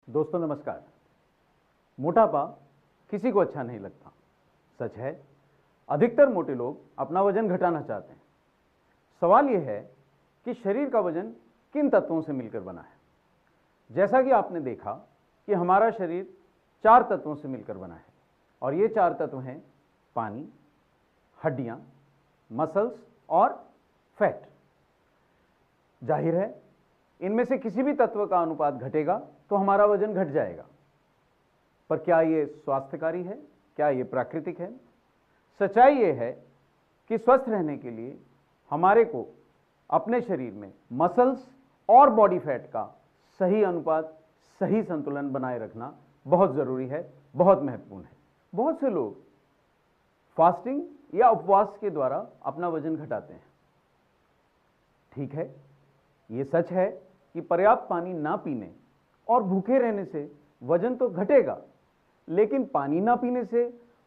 दोस्तों नमस्कार। मोटापा किसी को अच्छा नहीं लगता। सच है, अधिकतर मोटे लोग अपना वजन घटाना चाहते हैं। सवाल यह है कि शरीर का वजन किन तत्वों से मिलकर बना है। जैसा कि आपने देखा कि हमारा शरीर 4 तत्वों से मिलकर बना है और ये 4 तत्व हैं पानी, हड्डियां, मसल्स और फैट। जाहिर है, इनमें से किसी भी तत्व का अनुपात घटेगा तो हमारा वजन घट जाएगा। पर क्या यह स्वास्थ्यकारी है? क्या यह प्राकृतिक है? सच्चाई यह है कि स्वस्थ रहने के लिए हमारे को अपने शरीर में मसल्स और बॉडी फैट का सही अनुपात, सही संतुलन बनाए रखना बहुत जरूरी है, बहुत महत्वपूर्ण है। बहुत से लोग फास्टिंग या उपवास के द्वारा अपना वजन घटाते हैं। ठीक है, यह सच है कि पर्याप्त पानी ना पीने और भूखे रहने से वजन तो घटेगा, लेकिन पानी ना पीने से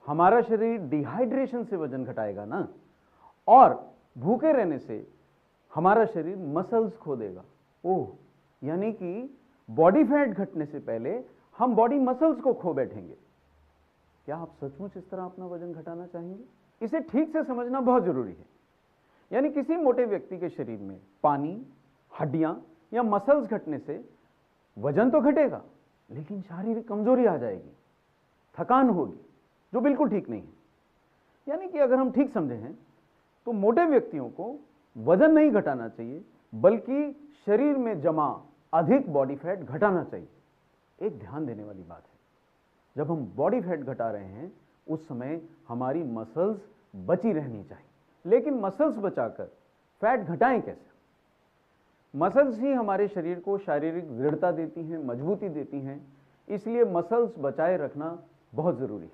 हमारा शरीर डिहाइड्रेशन से वजन घटाएगा ना, और भूखे रहने से हमारा शरीर मसल्स खो देगा। ओह, यानी कि बॉडी फैट घटने से पहले हम बॉडी मसल्स को खो बैठेंगे। क्या आप सचमुच इस तरह अपना वजन घटाना चाहेंगे? इसे ठीक से समझना बहुत जरूरी है। यानी किसी मोटे व्यक्ति के शरीर में पानी, हड्डियां या मसल्स घटने से वजन तो घटेगा, लेकिन शारीरिक कमजोरी आ जाएगी, थकान होगी, जो बिल्कुल ठीक नहीं है। यानी कि अगर हम ठीक समझे हैं तो मोटे व्यक्तियों को वजन नहीं घटाना चाहिए, बल्कि शरीर में जमा अधिक बॉडी फैट घटाना चाहिए। एक ध्यान देने वाली बात है, जब हम बॉडी फैट घटा रहे हैं उस समय हमारी मसल्स बची रहनी चाहिए। लेकिन मसल्स बचाकर फैट घटाएं कैसे? मसल्स ही हमारे शरीर को शारीरिक दृढ़ता देती हैं, मजबूती देती हैं, इसलिए मसल्स बचाए रखना बहुत जरूरी है।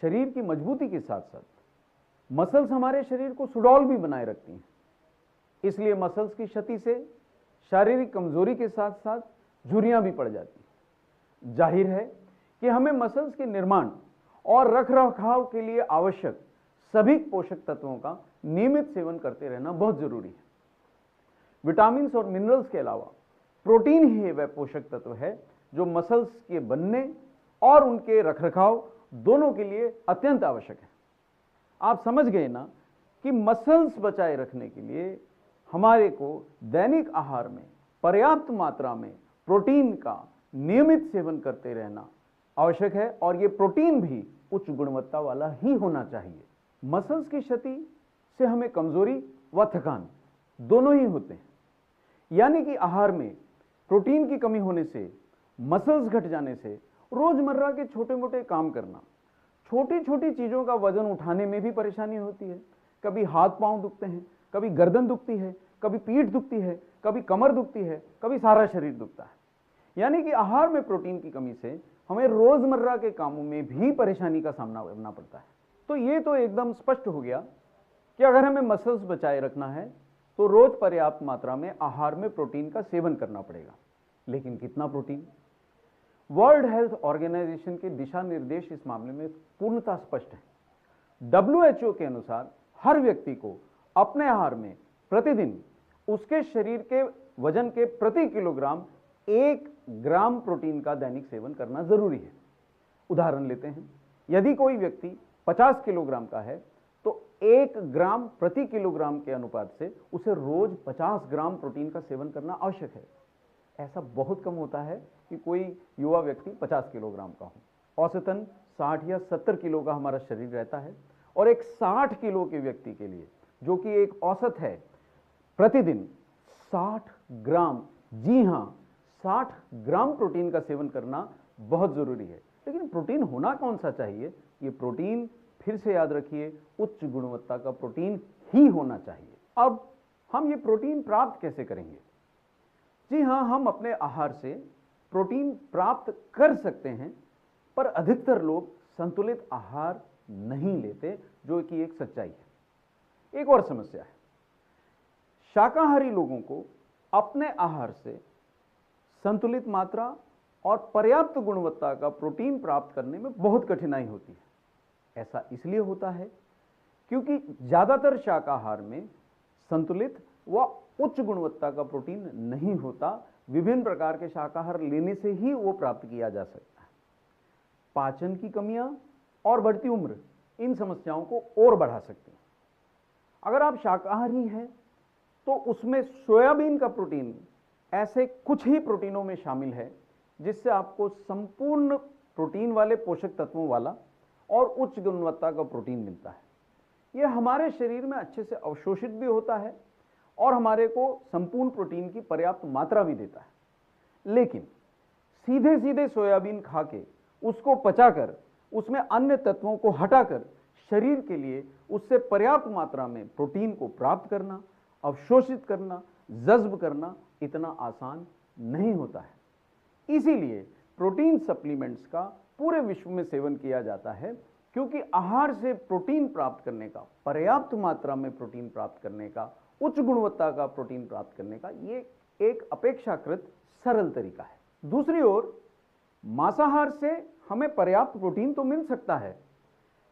शरीर की मजबूती के साथ साथ मसल्स हमारे शरीर को सुडौल भी बनाए रखती हैं, इसलिए मसल्स की क्षति से शारीरिक कमजोरी के साथ साथ झुर्रियां भी पड़ जाती हैं। जाहिर है कि हमें मसल्स के निर्माण और रखरखाव के लिए आवश्यक सभी पोषक तत्वों का नियमित सेवन करते रहना बहुत जरूरी है। विटामिन्स और मिनरल्स के अलावा प्रोटीन ही वह पोषक तत्व है जो मसल्स के बनने और उनके रखरखाव दोनों के लिए अत्यंत आवश्यक है। आप समझ गए ना कि मसल्स बचाए रखने के लिए हमारे को दैनिक आहार में पर्याप्त मात्रा में प्रोटीन का नियमित सेवन करते रहना आवश्यक है, और यह प्रोटीन भी उच्च गुणवत्ता वाला ही होना चाहिए। मसल्स की क्षति से हमें कमजोरी व थकान दोनों ही होते हैं। यानी कि आहार में प्रोटीन की कमी होने से, मसल्स घट जाने से रोजमर्रा के छोटे मोटे काम करना, छोटी छोटी चीजों का वजन उठाने में भी परेशानी होती है। कभी हाथ पांव दुखते हैं, कभी गर्दन दुखती है, कभी पीठ दुखती है, कभी कमर दुखती है, कभी सारा शरीर दुखता है। यानी कि आहार में प्रोटीन की कमी से हमें रोजमर्रा के कामों में भी परेशानी का सामना करना पड़ता है। तो ये तो एकदम स्पष्ट हो गया कि अगर हमें मसल्स बचाए रखना है तो रोज पर्याप्त मात्रा में आहार में प्रोटीन का सेवन करना पड़ेगा। लेकिन कितना प्रोटीन? वर्ल्ड हेल्थ ऑर्गेनाइजेशन के दिशा निर्देश इस मामले में पूर्णतः स्पष्ट है। WHO के अनुसार हर व्यक्ति को अपने आहार में प्रतिदिन उसके शरीर के वजन के प्रति किलोग्राम 1 ग्राम प्रोटीन का दैनिक सेवन करना जरूरी है। उदाहरण लेते हैं, यदि कोई व्यक्ति 50 किलोग्राम का है तो 1 ग्राम प्रति किलोग्राम के अनुपात से उसे रोज 50 ग्राम प्रोटीन का सेवन करना आवश्यक है। ऐसा बहुत कम होता है कि कोई युवा व्यक्ति 50 किलोग्राम का हो। औसतन 60 या 70 किलो का हमारा शरीर रहता है, और एक 60 किलो के व्यक्ति के लिए, जो कि एक औसत है, प्रतिदिन 60 ग्राम, जी हां 60 ग्राम प्रोटीन का सेवन करना बहुत जरूरी है। लेकिन प्रोटीन होना कौन सा चाहिए? ये प्रोटीन, फिर से याद रखिए, उच्च गुणवत्ता का प्रोटीन ही होना चाहिए। अब हम ये प्रोटीन प्राप्त कैसे करेंगे? जी हां, हम अपने आहार से प्रोटीन प्राप्त कर सकते हैं, पर अधिकतर लोग संतुलित आहार नहीं लेते, जो कि एक सच्चाई है। एक और समस्या है, शाकाहारी लोगों को अपने आहार से संतुलित मात्रा और पर्याप्त गुणवत्ता का प्रोटीन प्राप्त करने में बहुत कठिनाई होती है। ऐसा इसलिए होता है क्योंकि ज्यादातर शाकाहार में संतुलित व उच्च गुणवत्ता का प्रोटीन नहीं होता। विभिन्न प्रकार के शाकाहार लेने से ही वो प्राप्त किया जा सकता है। पाचन की कमियां और बढ़ती उम्र इन समस्याओं को और बढ़ा सकती हैं। अगर आप शाकाहारी हैं तो उसमें सोयाबीन का प्रोटीन ऐसे कुछ ही प्रोटीनों में शामिल है जिससे आपको संपूर्ण प्रोटीन वाले पोषक तत्वों वाला और उच्च गुणवत्ता का प्रोटीन मिलता है। यह हमारे शरीर में अच्छे से अवशोषित भी होता है और हमारे को संपूर्ण प्रोटीन की पर्याप्त मात्रा भी देता है। लेकिन सीधे सीधे सोयाबीन खा के उसको पचाकर उसमें अन्य तत्वों को हटाकर शरीर के लिए उससे पर्याप्त मात्रा में प्रोटीन को प्राप्त करना, अवशोषित करना, जज्ब करना इतना आसान नहीं होता है। इसीलिए प्रोटीन सप्लीमेंट्स का पूरे विश्व में सेवन किया जाता है, क्योंकि आहार से प्रोटीन प्राप्त करने का, पर्याप्त मात्रा में प्रोटीन प्राप्त करने का, उच्च गुणवत्ता का प्रोटीन प्राप्त करने का ये एक अपेक्षाकृत सरल तरीका है। दूसरी ओर मांसाहार से हमें पर्याप्त प्रोटीन तो मिल सकता है,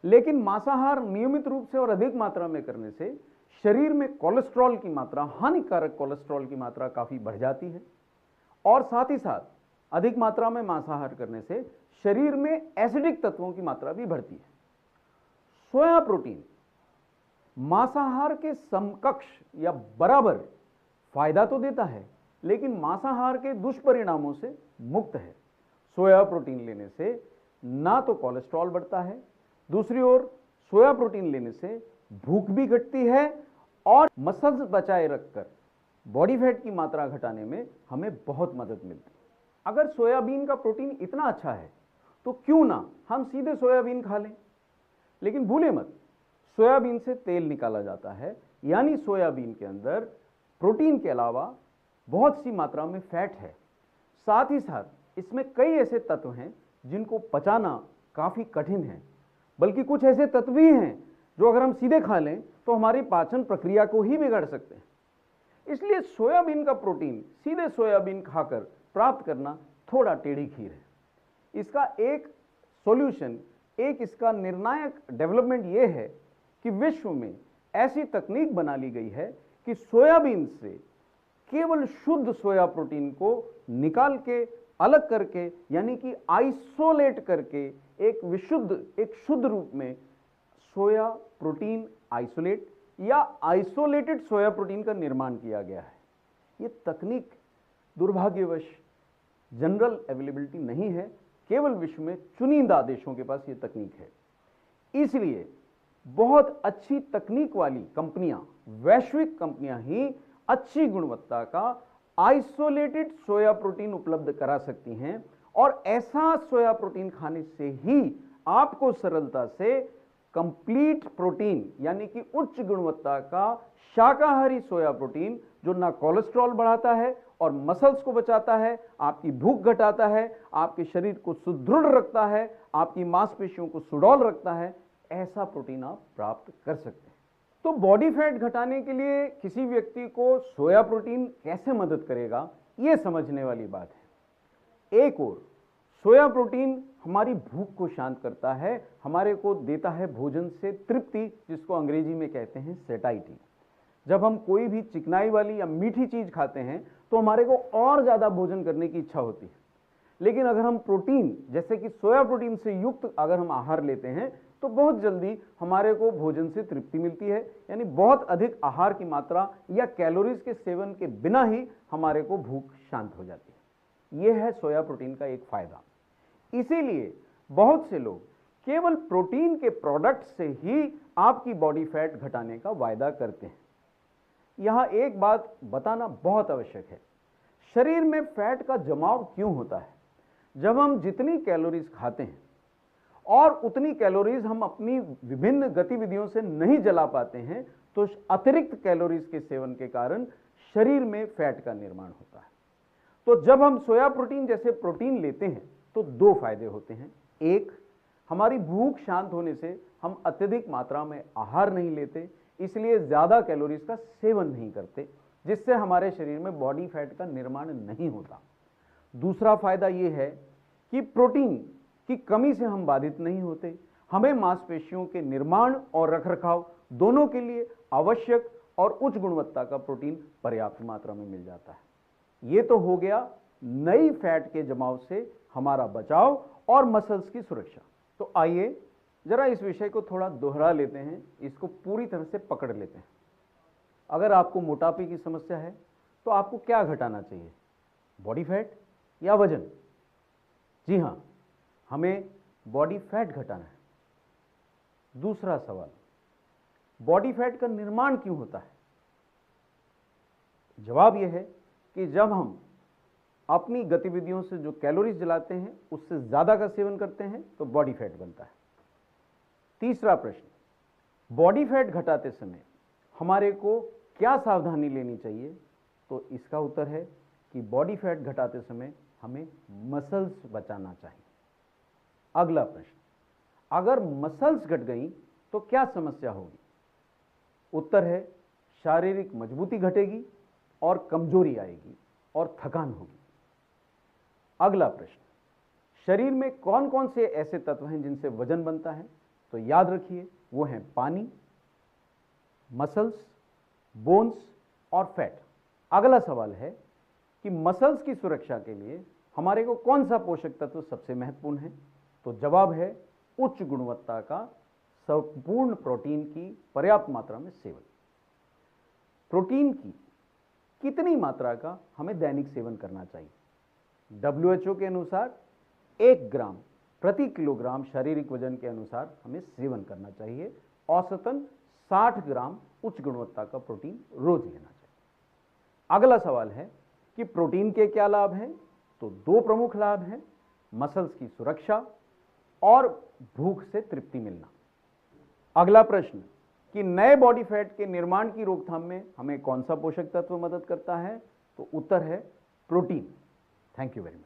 लेकिन मांसाहार नियमित रूप से और अधिक मात्रा में करने से शरीर में कोलेस्ट्रॉल की मात्रा, हानिकारक कोलेस्ट्रॉल की मात्रा काफी बढ़ जाती है और साथ ही साथ अधिक मात्रा में मांसाहार करने से शरीर में एसिडिक तत्वों की मात्रा भी बढ़ती है। सोया प्रोटीन मांसाहार के समकक्ष या बराबर फायदा तो देता है, लेकिन मांसाहार के दुष्परिणामों से मुक्त है। सोया प्रोटीन लेने से ना तो कोलेस्ट्रॉल बढ़ता है, दूसरी ओर सोया प्रोटीन लेने से भूख भी घटती है और मसल्स बचाए रखकर बॉडी फैट की मात्रा घटाने में हमें बहुत मदद मिलती है। अगर सोयाबीन का प्रोटीन इतना अच्छा है तो क्यों ना हम सीधे सोयाबीन खा लें। लेकिन भूले मत, सोयाबीन से तेल निकाला जाता है, यानी सोयाबीन के अंदर प्रोटीन के अलावा बहुत सी मात्रा में फैट है। साथ ही साथ इसमें कई ऐसे तत्व हैं जिनको पचाना काफी कठिन है, बल्कि कुछ ऐसे तत्व भी हैं जो अगर हम सीधे खा लें तो हमारी पाचन प्रक्रिया को ही बिगाड़ सकते हैं। इसलिए सोयाबीन का प्रोटीन सीधे सोयाबीन खाकर प्राप्त करना थोड़ा टेढ़ी खीर है। इसका एक सॉल्यूशन, एक इसका निर्णायक डेवलपमेंट यह है कि विश्व में ऐसी तकनीक बना ली गई है कि सोयाबीन से केवल शुद्ध सोया प्रोटीन को निकाल के अलग करके, यानी कि आइसोलेट करके एक शुद्ध रूप में सोया प्रोटीन आइसोलेट या आइसोलेटेड सोया प्रोटीन का निर्माण किया गया है। यह तकनीक दुर्भाग्यवश जनरल अवेलेबिलिटी नहीं है, केवल विश्व में चुनिंदा देशों के पास यह तकनीक है। इसलिए बहुत अच्छी तकनीक वाली कंपनियां, वैश्विक कंपनियां ही अच्छी गुणवत्ता का आइसोलेटेड सोया प्रोटीन उपलब्ध करा सकती हैं और ऐसा सोया प्रोटीन खाने से ही आपको सरलता से कंप्लीट प्रोटीन, यानी कि उच्च गुणवत्ता का शाकाहारी सोया प्रोटीन, जो ना कोलेस्ट्रॉल बढ़ाता है और मसल्स को बचाता है, आपकी भूख घटाता है, आपके शरीर को सुदृढ़ रखता है, आपकी मांसपेशियों को सुडौल रखता है, ऐसा प्रोटीन आप प्राप्त कर सकते हैं। तो बॉडी फैट घटाने के लिए किसी व्यक्ति को सोया प्रोटीन कैसे मदद करेगा, यह समझने वाली बात है। एक और सोया प्रोटीन हमारी भूख को शांत करता है, हमारे को देता है भोजन से तृप्ति, जिसको अंग्रेजी में कहते हैं सेटाइटी। जब हम कोई भी चिकनाई वाली या मीठी चीज खाते हैं तो हमारे को और ज्यादा भोजन करने की इच्छा होती है। लेकिन अगर हम प्रोटीन, जैसे कि सोया प्रोटीन से युक्त अगर हम आहार लेते हैं तो बहुत जल्दी हमारे को भोजन से तृप्ति मिलती है, यानी बहुत अधिक आहार की मात्रा या कैलोरीज के सेवन के बिना ही हमारे को भूख शांत हो जाती है। यह है सोया प्रोटीन का एक फायदा। इसीलिए बहुत से लोग केवल प्रोटीन के प्रोडक्ट से ही आपकी बॉडी फैट घटाने का वायदा करते हैं। यहां एक बात बताना बहुत आवश्यक है, शरीर में फैट का जमाव क्यों होता है? जब हम जितनी कैलोरीज खाते हैं और उतनी कैलोरीज हम अपनी विभिन्न गतिविधियों से नहीं जला पाते हैं, तो अतिरिक्त कैलोरीज के सेवन के कारण शरीर में फैट का निर्माण होता है। तो जब हम सोया प्रोटीन जैसे प्रोटीन लेते हैं तो दो फायदे होते हैं। एक, हमारी भूख शांत होने से हम अत्यधिक मात्रा में आहार नहीं लेते, इसलिए ज्यादा कैलोरीज का सेवन नहीं करते, जिससे हमारे शरीर में बॉडी फैट का निर्माण नहीं होता। दूसरा फायदा यह है कि प्रोटीन की कमी से हम बाधित नहीं होते। हमें मांसपेशियों के निर्माण और रखरखाव दोनों के लिए आवश्यक और उच्च गुणवत्ता का प्रोटीन पर्याप्त मात्रा में मिल जाता है। यह तो हो गया नई फैट के जमाव से हमारा बचाव और मसल्स की सुरक्षा। तो आइए जरा इस विषय को थोड़ा दोहरा लेते हैं, इसको पूरी तरह से पकड़ लेते हैं। अगर आपको मोटापे की समस्या है तो आपको क्या घटाना चाहिए, बॉडी फैट या वजन? जी हां, हमें बॉडी फैट घटाना है। दूसरा सवाल, बॉडी फैट का निर्माण क्यों होता है? जवाब यह है कि जब हम अपनी गतिविधियों से जो कैलोरीज जलाते हैं उससे ज्यादा का सेवन करते हैं तो बॉडी फैट बनता है। तीसरा प्रश्न, बॉडी फैट घटाते समय हमारे को क्या सावधानी लेनी चाहिए? तो इसका उत्तर है कि बॉडी फैट घटाते समय हमें मसल्स बचाना चाहिए। अगला प्रश्न, अगर मसल्स घट गई तो क्या समस्या होगी? उत्तर है शारीरिक मजबूती घटेगी और कमजोरी आएगी और थकान होगी। अगला प्रश्न, शरीर में कौन कौन से ऐसे तत्व हैं जिनसे वजन बनता है? तो याद रखिए वो हैं पानी, मसल्स, बोन्स और फैट। अगला सवाल है कि मसल्स की सुरक्षा के लिए हमारे को कौन सा पोषक तत्व सबसे महत्वपूर्ण है? तो जवाब है उच्च गुणवत्ता का संपूर्ण प्रोटीन की पर्याप्त मात्रा में सेवन। प्रोटीन की कितनी मात्रा का हमें दैनिक सेवन करना चाहिए? WHO के अनुसार 1 ग्राम प्रति किलोग्राम शारीरिक वजन के अनुसार हमें सेवन करना चाहिए। औसतन 60 ग्राम उच्च गुणवत्ता का प्रोटीन रोज लेना चाहिए। अगला सवाल है कि प्रोटीन के क्या लाभ हैं? तो 2 प्रमुख लाभ हैं, मसल्स की सुरक्षा और भूख से तृप्ति मिलना। अगला प्रश्न कि नए बॉडी फैट के निर्माण की रोकथाम में हमें कौन सा पोषक तत्व मदद करता है? तो उत्तर है protein. Thank you very much.